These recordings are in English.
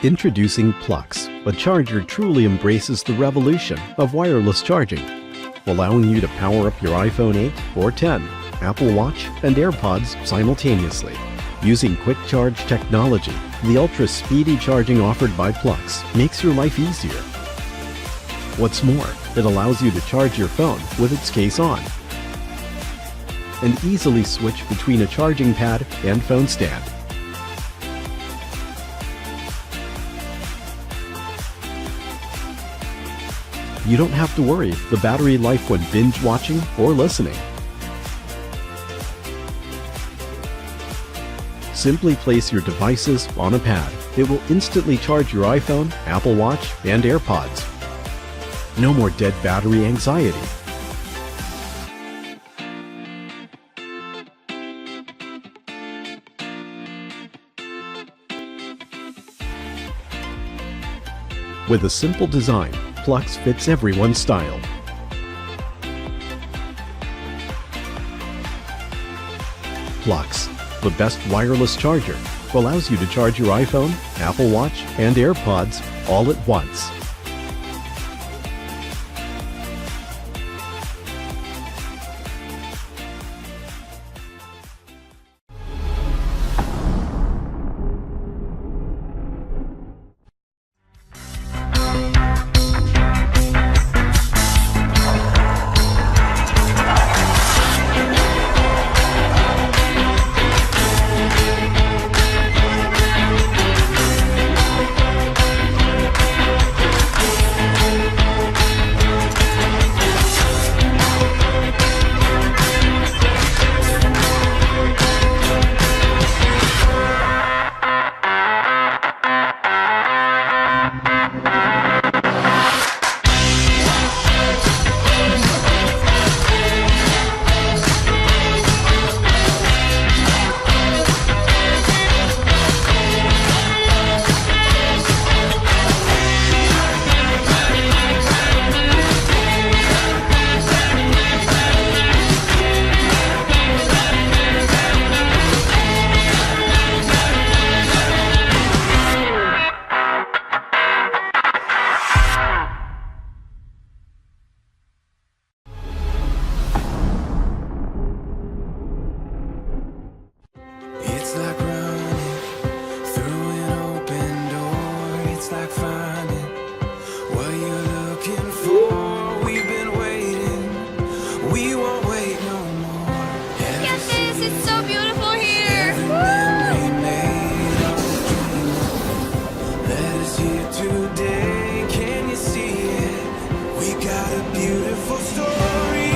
Introducing Plux, a charger truly embraces the revolution of wireless charging, allowing you to power up your iPhone 8 or 10, Apple Watch, and AirPods simultaneously. Using quick charge technology, the ultra-speedy charging offered by Plux makes your life easier. What's more, it allows you to charge your phone with its case on and easily switch between a charging pad and phone stand. You don't have to worry the battery life when binge watching or listening. Simply place your devices on a pad. It will instantly charge your iPhone, Apple Watch, and AirPods. No more dead battery anxiety. With a simple design, Plux fits everyone's style. Plux, the best wireless charger, allows you to charge your iPhone, Apple Watch, and AirPods all at once. It's like running through an open door. It's like finding what you're looking for. We've been waiting, we won't wait no more. Look at this, it's so beautiful here. Memory made of a dream. Let us here today. Can you see it? We got a beautiful story.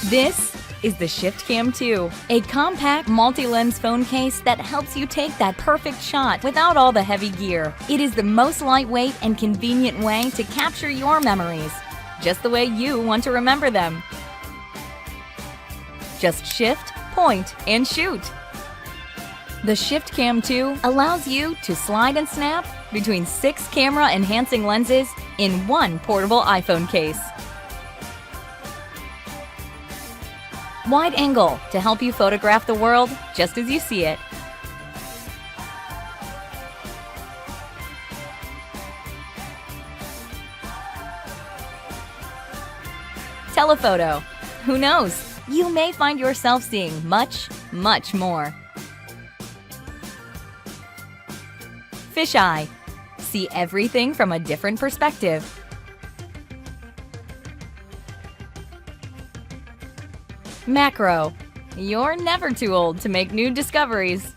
This is the Shift Cam 2, a compact multi-lens phone case that helps you take that perfect shot without all the heavy gear. It is the most lightweight and convenient way to capture your memories, just the way you want to remember them. Just shift, point, and shoot. The Shift Cam 2 allows you to slide and snap between 6 camera-enhancing lenses in one portable iPhone case. Wide angle to help you photograph the world just as you see it. Telephoto. Who knows? You may find yourself seeing much, much more. Fisheye. See everything from a different perspective. Macro. You're never too old to make new discoveries.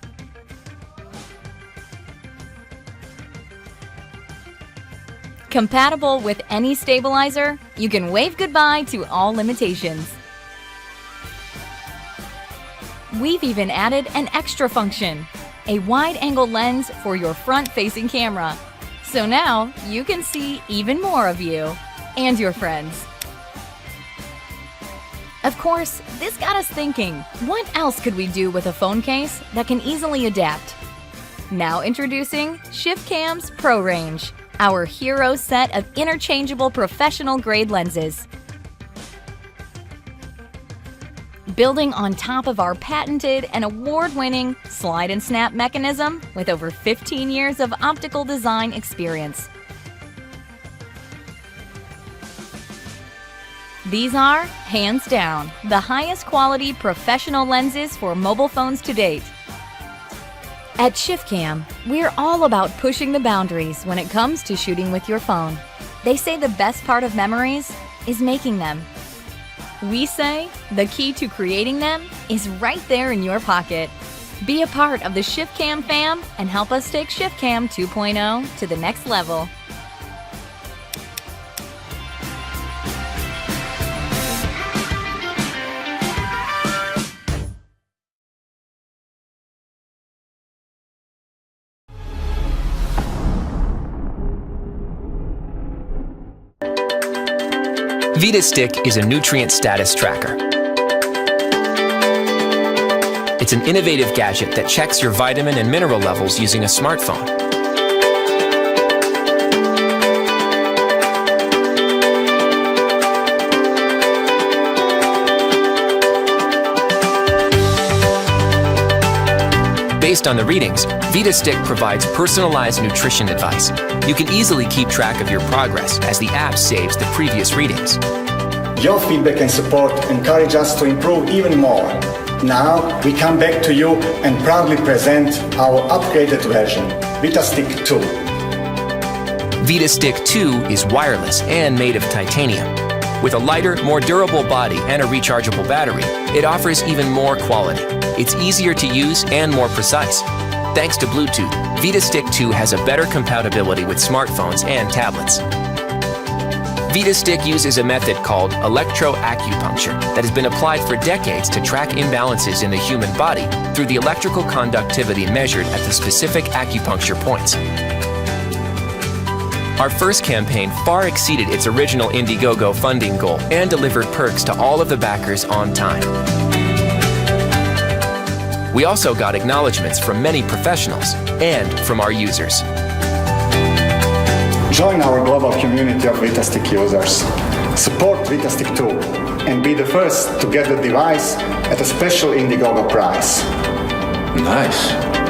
Compatible with any stabilizer, you can wave goodbye to all limitations. We've even added an extra function, a wide-angle lens for your front-facing camera. So now you can see even more of you and your friends. Of course, this got us thinking, what else could we do with a phone case that can easily adapt? Now introducing ShiftCam's Pro Range, our hero set of interchangeable professional-grade lenses. Building on top of our patented and award-winning slide and snap mechanism with over 15 years of optical design experience. These are, hands down, the highest quality professional lenses for mobile phones to date. At ShiftCam, we're all about pushing the boundaries when it comes to shooting with your phone. They say the best part of memories is making them. We say the key to creating them is right there in your pocket. Be a part of the ShiftCam fam and help us take ShiftCam 2.0 to the next level. VitaStick is a nutrient status tracker. It's an innovative gadget that checks your vitamin and mineral levels using a smartphone. Based on the readings, VitaStick provides personalized nutrition advice. You can easily keep track of your progress as the app saves the previous readings. Your feedback and support encourage us to improve even more. Now, we come back to you and proudly present our upgraded version, VitaStick 2. VitaStick 2 is wireless and made of titanium. With a lighter, more durable body and a rechargeable battery, it offers even more quality. It's easier to use and more precise. Thanks to Bluetooth, VitaStick 2 has a better compatibility with smartphones and tablets. VitaStick uses a method called electroacupuncture that has been applied for decades to track imbalances in the human body through the electrical conductivity measured at the specific acupuncture points. Our first campaign far exceeded its original Indiegogo funding goal and delivered perks to all of the backers on time. We also got acknowledgments from many professionals and from our users. Join our global community of VitaStick users. Support VitaStick 2 and be the first to get the device at a special Indiegogo price. Nice.